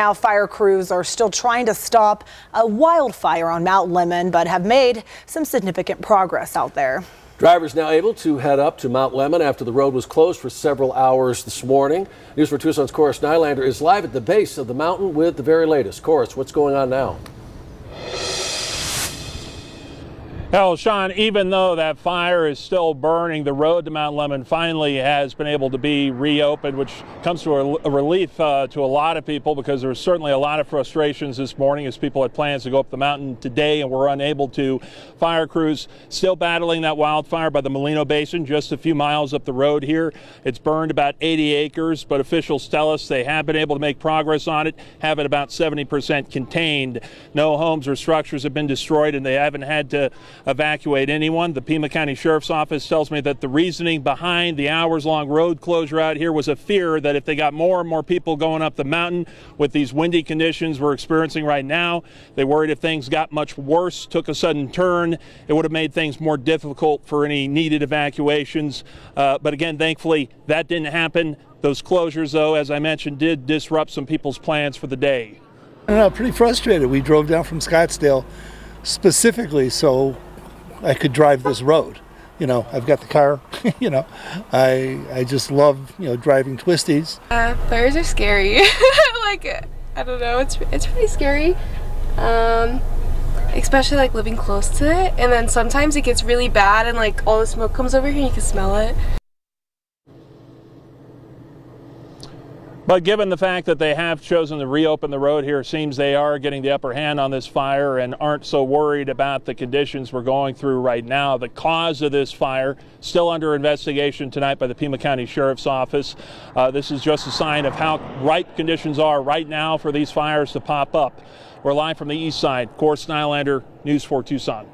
Now, fire crews are still trying to stop a wildfire on Mount Lemmon, but have made some significant progress out there. Drivers now able to head up to Mount Lemmon after the road was closed for several hours this morning. News for Tucson's Chorus Nylander is live at the base of the mountain with the very latest. Chorus, what's going on now? Well, Sean, even though that fire is still burning, the road to Mount Lemmon finally has been able to be reopened, which comes to a relief to a lot of people, because there was certainly a lot of frustrations this morning as people had plans to go up the mountain today and were unable to. Fire crews still battling that wildfire by the Molino Basin, just a few miles up the road here. It's burned about 80 acres, but officials tell us they have been able to make progress on it, have it about 70% contained. No homes or structures have been destroyed, and they haven't had to evacuate anyone. The Pima County Sheriff's Office tells me that the reasoning behind the hours-long road closure out here was a fear that if they got more and more people going up the mountain with these windy conditions we're experiencing right now, they worried if things got much worse, took a sudden turn, it would have made things more difficult for any needed evacuations. But again, thankfully, that didn't happen. Those closures, though, as I mentioned, did disrupt some people's plans for the day. I don't know, pretty frustrated. We drove down from Scottsdale specifically so I could drive this road. You know, I've got the car, you know, I just love, you know, driving twisties. Fires are scary. Like, I don't know, it's pretty scary. Especially like living close to it, and then sometimes it gets really bad and like all the smoke comes over here and you can smell it. But given the fact that they have chosen to reopen the road here, it seems they are getting the upper hand on this fire and aren't so worried about the conditions we're going through right now. The cause of this fire still under investigation tonight by the Pima County Sheriff's Office. This is just a sign of how ripe conditions are right now for these fires to pop up. We're live from the east side. Chorus Nylander, News 4 Tucson.